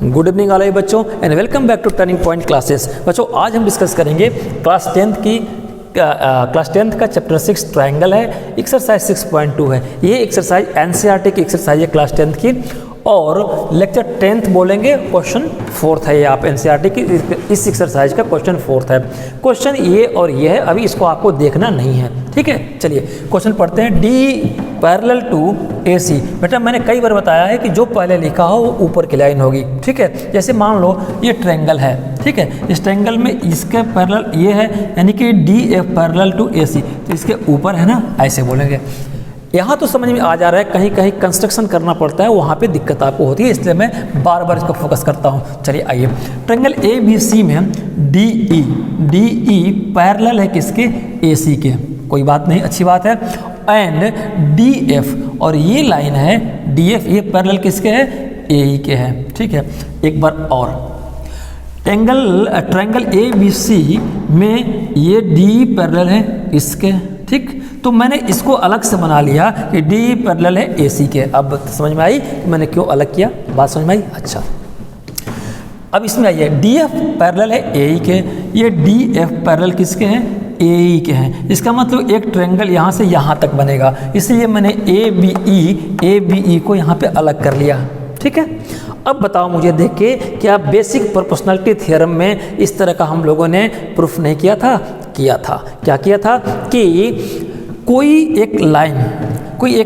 Good evening all बच्चों and welcome back to turning point classes. बच्चों आज हम डिस्कस करेंगे क्लास 10th का चैप्टर 6 ट्रायंगल है, एक्सरसाइज 6.2 है। ये एक्सरसाइज एनसीईआरटी की एक्सरसाइज है क्लास 10th की, और लेक्चर 10th बोलेंगे क्वेश्चन 4th है। ये आप एनसीईआरटी की इस एक्सरसाइज का क्वेश्चन 4th है। क्वेश्चन ये और ये है, अभी इसको आपको देखना नहीं है, ठीक है। चलिए क्वेश्चन पढ़ते हैं। D parallel to AC। बेटा मैंने कई बार बताया है कि जो पहले लिखा हो वो ऊपर की लाइन होगी, ठीक है। जैसे मान लो ये ट्रायंगल है, ठीक है। इस ट्रायंगल में इसके पैरेलल ये है, यानी कि DF पैरेलल टू AC, तो इसके ऊपर है ना, ऐसे बोलेंगे। यहाँ तो समझ में आ जा रहा है, कहीं कहीं कंस्ट्रक्शन करना पड़ता है, वहाँ पे दिक्कत आपको होती है, इसलिए मैं बार बार इसको फोकस करता हूँ। चलिए आइए, ट्रायंगल ABC में DE पैरेलल है किसके, AC के, कोई बात नहीं, अच्छी बात है। एंड DF, और ये लाइन है DF, ये पैरेलल किसके है, AE के है, ठीक है। एक बार और, ट्रायंगल ABC में ये DE पैरेलल है इसके, ठीक। तो मैंने इसको अलग से बना लिया कि DE पैरेलल है AC के। अब समझ में आई कि मैंने क्यों अलग किया, बात समझ में आई। अच्छा, अब इसमें आइए, DF पैरेलल है AE के, ये DF पैरेलल किसके हैं, AE के हैं। इसका मतलब एक ट्रायंगल यहाँ से यहाँ तक बनेगा, इसलिए मैंने ABE को यहाँ पे अलग कर लिया, ठीक है। अब बताओ मुझे देख के, क्या बेसिक प्रोपोर्शनैलिटी थ्योरम में इस तरह का हम लोगों ने प्रूफ नहीं किया था? किया था। क्या किया था कि कोई एक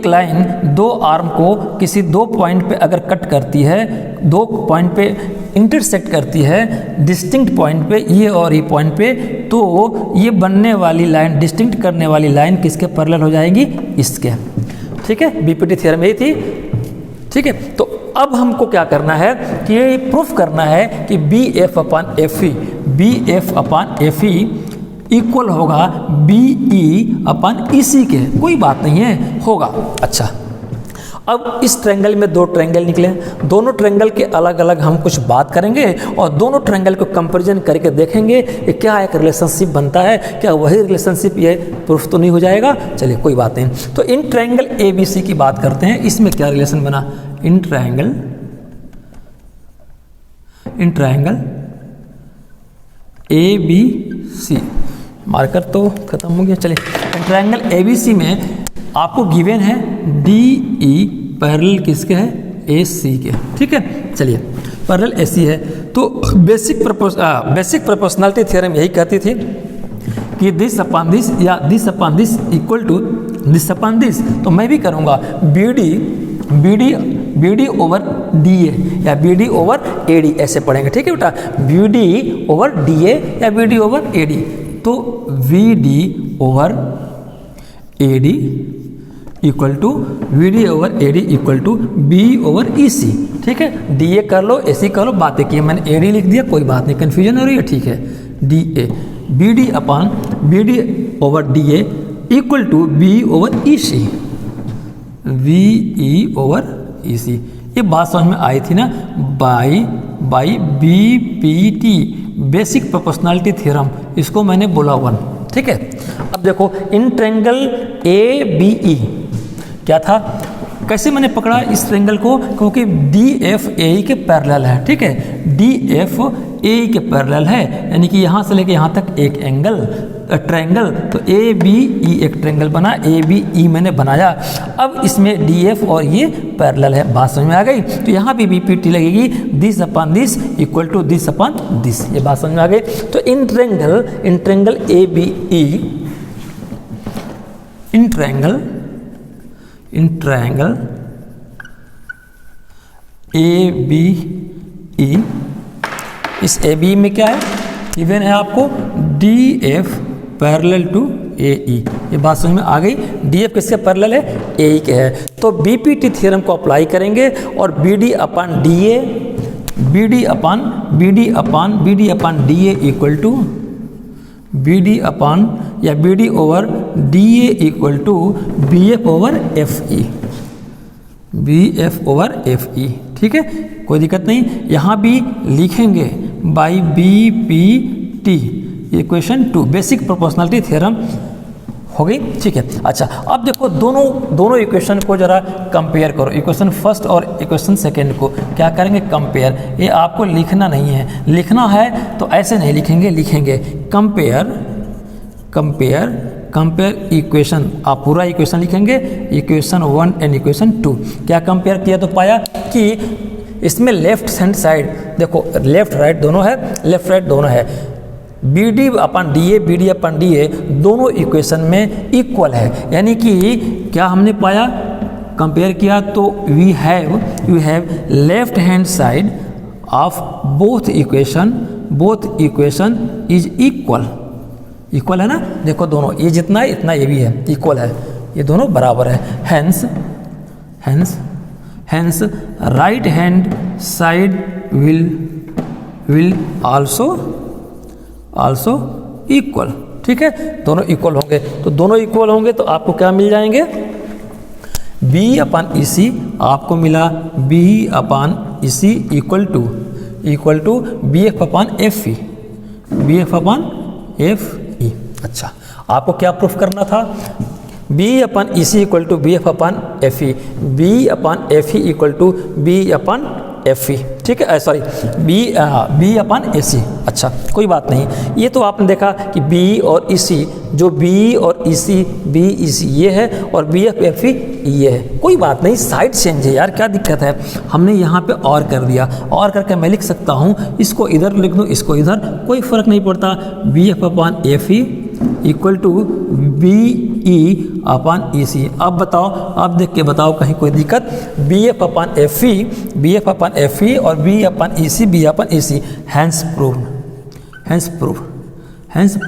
लाइन दो आर्म को किसी दो पॉइंट पे अगर कट करती है, दो पॉइंट पे इंटरसेक्ट करती है, डिस्टिंक्ट पॉइंट पे, ये और ये पॉइंट पे, तो ये बनने वाली लाइन, डिस्टिंक्ट करने वाली लाइन किसके पैरेलल हो जाएगी, इसके, ठीक है। बीपीटी थ्योरम यही थी, ठीक है। तो अब हमको क्या करना है कि ये प्रूफ करना है कि BF अपान FE इक्वल होगा BE अपान EC के। कोई बात नहीं है, होगा। अच्छा, अब इस ट्रायंगल में दो ट्रायंगल निकले, दोनों ट्रायंगल के अलग अलग हम कुछ बात करेंगे और दोनों ट्रायंगल को कंपैरिजन करके देखेंगे कि क्या एक रिलेशनशिप बनता है, क्या वही रिलेशनशिप ये प्रूफ तो नहीं हो जाएगा। चलिए कोई बात नहीं। तो इन ट्रायंगल ABC की बात करते हैं, इसमें क्या रिलेशन बना, इन ट्रायंगल ABC, मार्कर तो खत्म हो गया। चलिए, ट्रायंगल ABC में आपको गिवन है DE पैरेलल किसके है, AC के, ठीक है। चलिए, पैरेलल AC है, तो बेसिक प्रोपोर्शनैलिटी थ्योरम यही कहती थी कि दिस अपॉन दिस या this upon this equal to this upon this. तो मैं भी करूँगा BD ओवर DA या BD ओवर AD, ऐसे पढ़ेंगे, ठीक है बेटा। BD ओवर DA या BD ओवर AD, तो VD over AD equal to VD over AD equal to B over EC, ठीक है। DA कर लो, AC कर लो, बातें की, मैंने AD लिख दिया, कोई बात नहीं, कन्फ्यूजन हो रही है, ठीक है। DA BD upon BD over DA equal to B over EC, VE over EC। ये बात समझ में आई थी ना, by BPT basic proportionality theorem, इसको मैंने बोला 1, ठीक है। अब देखो, इन ट्रायंगल ABE क्या था, कैसे मैंने पकड़ा इस ट्रायंगल को, क्योंकि DF AE के पैरेलल है, ठीक है। DF AE के पैरेलल है, यानी कि यहाँ से लेके यहाँ तक एक ट्रायंगल, तो ABE एक ट्रायंगल बना, ABE मैंने बनाया। अब इसमें DF और ये पैरेलल है, बात समझ में आ गई। तो यहाँ भी BPT लगेगी, this upon this equal to this upon this, ये बात समझ में आ गई। तो in triangle ABE, in triangle ABE, इस ABE में क्या है, इवन है आपको DF पैरेलल टू AE, ये बात समझ में आ गई। DF किसके पैरेलल है, AE के है। तो BPT थ्योरम को अप्लाई करेंगे और BD upon DA equal to BD upon या BD over DA equal to BF over FE, ठीक है, कोई दिक्कत नहीं। यहाँ भी लिखेंगे by BPT, equation 2 basic proportionality theorem हो गई, ठीक है। अच्छा, अब देखो दोनों इक्वेशन को जरा कंपेयर करो, इक्वेशन फर्स्ट और इक्वेशन सेकंड को क्या करेंगे, कंपेयर। ये आपको लिखना नहीं है, लिखना है तो ऐसे नहीं लिखेंगे कंपेयर इक्वेशन, आप पूरा इक्वेशन लिखेंगे, इक्वेशन 1 एंड इक्वेशन 2। क्या कंपेयर किया तो पाया कि इसमें लेफ्ट हैंड साइड देखो, लेफ्ट राइट दोनों है, B D upon D A दोनों इक्वेशन में इक्वल है, यानी कि क्या हमने पाया, कंपेयर किया तो we have left hand side of both equation is equal है ना। देखो दोनों, ये जितना है इतना ये भी है, इक्वल है, ये दोनों बराबर है। Hence right hand side will also equal, ठीक है। दोनों इक्वल होंगे, तो दोनों इक्वल होंगे तो आपको क्या मिल जाएंगे, बी अपन ई सी आपको मिला, B upon E C equal to B F upon F E. अच्छा, आपको क्या प्रूफ करना था, B upon E C equal to B F upon F E, B upon F E equal to B upon F E, ठीक है, sorry B अपन ए सी। अच्छा, कोई बात नहीं, ये तो आपने देखा कि बी और ई सी, जो बी और ई सी, बी ई सी ये है और बी एफ एफ ई ये है, कोई बात नहीं, साइड चेंज है यार, क्या दिक्कत है। हमने यहाँ पे और कर दिया, और करके मैं लिख सकता हूँ, इसको इधर लिख दूँ, इसको इधर, कोई फ़र्क नहीं पड़ता, B F upon F E equal to B E upon E C. अब बताओ, अब देख के बताओ कहीं कोई दिक्कत, B F upon F E और B upon E C, hence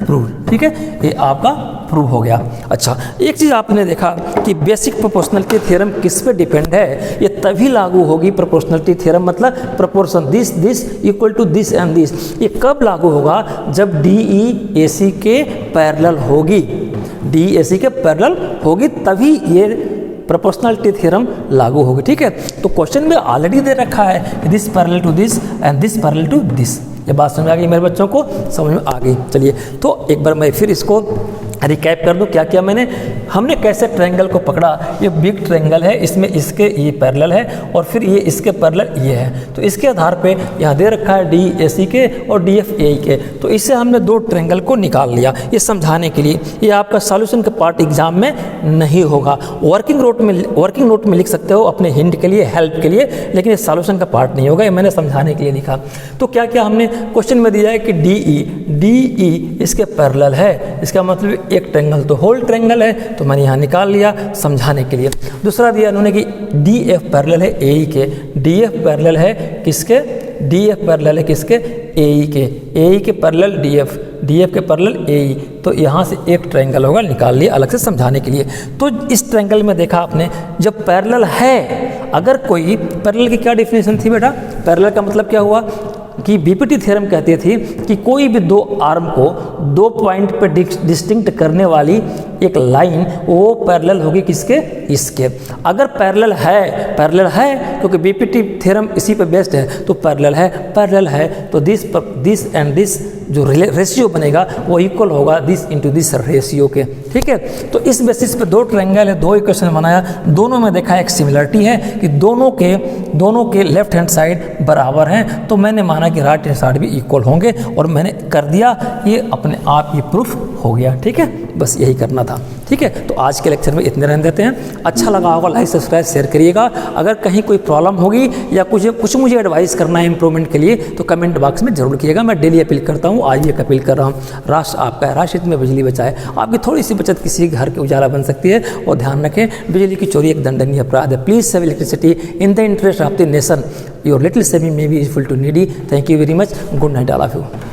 proved, ठीक है, ये आपका प्रूव हो गया। अच्छा, एक चीज़ आपने देखा कि बेसिक प्रोपोर्शनलिटी थ्योरम किस पे डिपेंड है, ये तभी लागू होगी प्रोपोर्शनलिटी थ्योरम, मतलब proportion this equal to this and this, ये कब लागू होगा, जब डी ई ए सी के पैरेलल होगी, तभी ये प्रोपोर्शनलिटी थ्योरम लागू होगी, ठीक है। तो क्वेश्चन में ऑलरेडी दे रखा है this parallel to this and this parallel to this, ये बात समझ आ गई मेरे बच्चों को, समझ में आ गई। चलिए, तो एक बार मैं फिर इसको रिकैप कर दूं, क्या किया मैंने, हमने कैसे ट्रायंगल को पकड़ा, ये बिग ट्रायंगल है, इसमें इसके ये पैरेलल है और फिर ये इसके पैरेलल ये है, तो इसके आधार पे यहाँ दे रखा है डी ए सी के और डी एफ ए के, तो इससे हमने दो ट्रायंगल को निकाल लिया, ये समझाने के लिए। ये आपका सॉल्यूशन का पार्ट एग्जाम में नहीं होगा, वर्किंग नोट में लिख सकते हो अपने हिंट के लिए, हेल्प के लिए, लेकिन ये सॉल्यूशन का पार्ट नहीं होगा, ये मैंने समझाने के लिए लिखा। तो क्या क्या हमने क्वेश्चन में दिया है कि डी ई इसके पैरेलल है, इसका मतलब एक ट्रायंगल तो होल ट्रायंगल है, तो मैंने यहाँ निकाल लिया समझाने के लिए। दूसरा दिया उन्होंने कि डी एफ पैरेलल है ए ई के, डी एफ पैरेलल है किसके, डी एफ पैरेलल है किसके, ए ई के पैरेलल डी एफ के पैरेलल ए ई, तो यहाँ से एक ट्रायंगल होगा, निकाल लिया अलग से समझाने के लिए। तो इस ट्रायंगल में देखा आपने, जब पैरेलल है, अगर कोई पैरेलल की क्या डेफिनेशन थी बेटा, पैरेलल का मतलब क्या हुआ कि बीपीटी थ्योरम कहती थी कि कोई भी दो आर्म को दो पॉइंट पर डिस्टिंक्ट करने वाली एक लाइन वो पैरेलल होगी किसके, इसके। अगर पैरेलल है क्योंकि बीपीटी थ्योरम इसी पे बेस्ड है, तो पैरेलल है तो दिस एंड दिस जो रेशियो बनेगा वो इक्वल होगा दिस इंटू दिस रेशियो के, ठीक है। तो इस बेसिस पे दो ट्रायंगल है, दो इक्वेशन बनाया, दोनों में देखा एक सिमिलरिटी है कि दोनों के लेफ्ट हैंड साइड बराबर हैं, तो मैंने माना कि राइट हैंड साइड भी इक्वल होंगे और मैंने कर दिया, ये अपने आप ये प्रूफ हो गया, ठीक है। बस यही करना था, ठीक है। तो आज के लेक्चर में इतने रहने देते हैं, अच्छा लगा होगा लाइक सब्सक्राइब शेयर करिएगा। अगर कहीं कोई प्रॉब्लम होगी या कुछ मुझे एडवाइस करना है इंप्रूवमेंट के लिए, तो कमेंट बॉक्स में जरूर कीजिएगा। मैं डेली अपील करता हूँ, आज भी एक अपील कर रहा हूँ, राष्ट्र आपका है, राष्ट्र हित में बिजली बचाए। आपकी थोड़ी सी बचत किसी घर के उजाला बन सकती है, और ध्यान रखें बिजली की चोरी एक दंडनीय अपराध है। Please save electricity in the interest of the nation, your little saving may be useful to needy. Thank you very much, good night all of you.